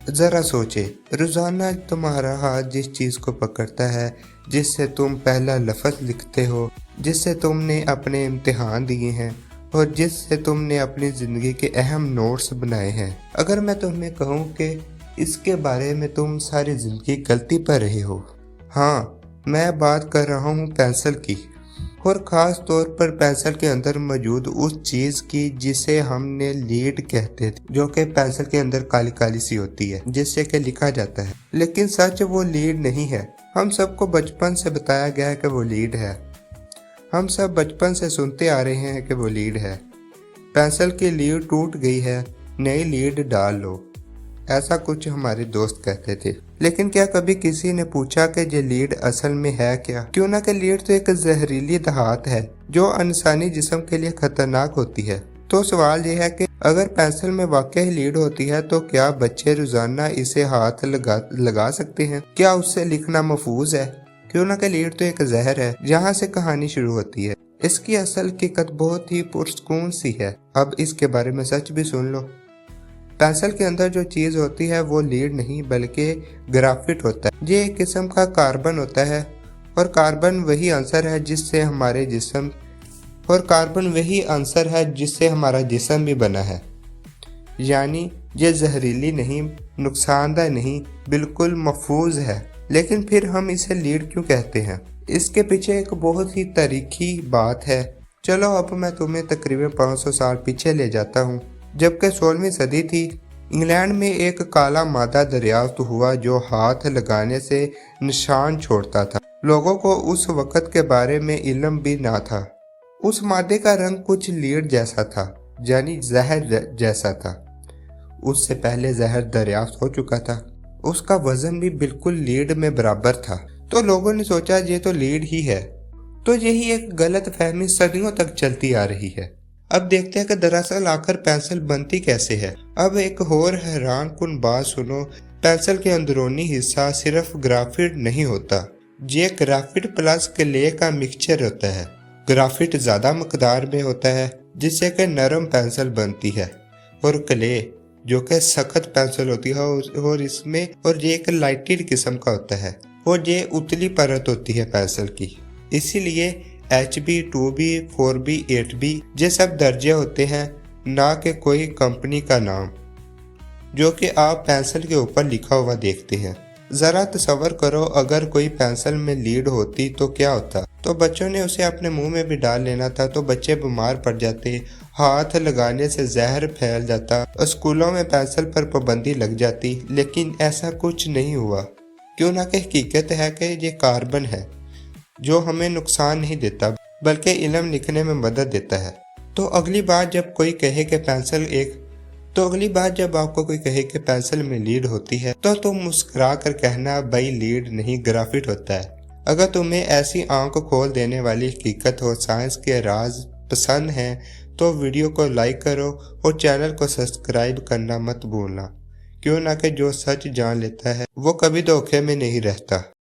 ज़रा सोचे, रोज़ाना तुम्हारा हाथ जिस चीज़ को पकड़ता है, जिससे तुम पहला लफ्ज़ लिखते हो, जिससे तुमने अपने इम्तिहान दिए हैं और जिससे तुमने अपनी ज़िंदगी के अहम नोट्स बनाए हैं, अगर मैं तुम्हें कहूँ कि इसके बारे में तुम सारी ज़िंदगी गलती पर रहे हो। हाँ, मैं बात कर रहा हूँ पेंसिल की, और ख़ास तौर पर पेंसिल के अंदर मौजूद उस चीज़ की जिसे हमने लीड कहते थे, जो कि पेंसिल के अंदर काली काली सी होती है जिससे कि लिखा जाता है। लेकिन सच वो लीड नहीं है। हम सबको बचपन से बताया गया है कि वो लीड है। हम सब बचपन से सुनते आ रहे हैं कि वो लीड है। पेंसिल की लीड टूट गई है, नई लीड डाल लो, ऐसा कुछ हमारे दोस्त कहते थे। लेकिन क्या कभी किसी ने पूछा कि ये लीड असल में है क्या? क्यों ना कि लीड तो एक जहरीली धात है जो इंसानी जिस्म के लिए खतरनाक होती है। तो सवाल ये है कि अगर पेंसिल में वाकई लीड होती है तो क्या बच्चे रोजाना इसे हाथ लगा सकते हैं? क्या उससे लिखना महफूज है? क्यों ना कि लीड तो एक जहर है। यहाँ से कहानी शुरू होती है। इसकी असल हकीकत बहुत ही पुरस्कून सी है। अब इसके बारे में सच भी सुन लो। पेंसिल के अंदर जो चीज़ होती है वो लीड नहीं बल्कि ग्राफिट होता है। ये एक किस्म का कार्बन होता है, और कार्बन वही आंसर है जिससे हमारा जिस्म भी बना है। यानी ये जहरीली नहीं, नुकसानदेह नहीं, बिल्कुल महफूज है। लेकिन फिर हम इसे लीड क्यों कहते हैं? इसके पीछे एक बहुत ही तारीखी बात है। चलो अब मैं तुम्हें तकरीबन 500 साल पीछे ले जाता हूँ, जबकि 16वीं सदी थी। इंग्लैंड में एक काला मादा दरियाफ्त हुआ जो हाथ लगाने से निशान छोड़ता था। लोगों को उस वक़्त के बारे में इल्म भी ना था। उस मादे का रंग कुछ लीड जैसा था, यानी जहर जैसा था। उससे पहले जहर दरियाफ्त हो चुका था। उसका वजन भी बिल्कुल लीड में बराबर था। तो लोगों ने सोचा ये तो लीड ही है। तो यही एक गलत फहमी सदियों तक चलती आ रही है। अब देखते हैं कि दरअसल आखिर पेंसिल बनती कैसे है। अब एक और हैरान कुन बात सुनो। पेंसिल के अंदरूनी हिस्सा सिर्फ ग्राफिट नहीं होता, ये ग्राफिट प्लस क्ले का मिक्सचर होता है। ग्राफिट ज्यादा मकदार में होता है जिससे कि नरम पेंसिल बनती है, और क्ले जो कि सख्त पेंसिल होती है और ये एक लाइटेड किस्म का होता है, और ये उतली परत होती है पेंसिल की। इसीलिए HB, 2B, 4B, 8B ये सब दर्जे होते हैं, ना कि कोई कंपनी का नाम जो कि आप पेंसिल के ऊपर लिखा हुआ देखते हैं। ज़रा तसव्वुर करो अगर कोई पेंसिल में लीड होती तो क्या होता। तो बच्चों ने उसे अपने मुंह में भी डाल लेना था, तो बच्चे बीमार पड़ जाते, हाथ लगाने से जहर फैल जाता, स्कूलों में पेंसिल पर पाबंदी लग जाती। लेकिन ऐसा कुछ नहीं हुआ। क्यों ना कि हकीकत है कि ये कार्बन है जो हमें नुकसान नहीं देता बल्कि इल्म लिखने में मदद देता है। तो अगली बार जब आपको कोई कहे कि पेंसिल में लीड होती है तो तुम मुस्कुरा कर कहना, भाई लीड नहीं ग्राफिट होता है। अगर तुम्हें ऐसी आंख खोल देने वाली हकीकत और साइंस के राज पसंद हैं तो वीडियो को लाइक करो और चैनल को सब्सक्राइब करना मत भूलना। क्यों ना कि जो सच जान लेता है वो कभी धोखे में नहीं रहता।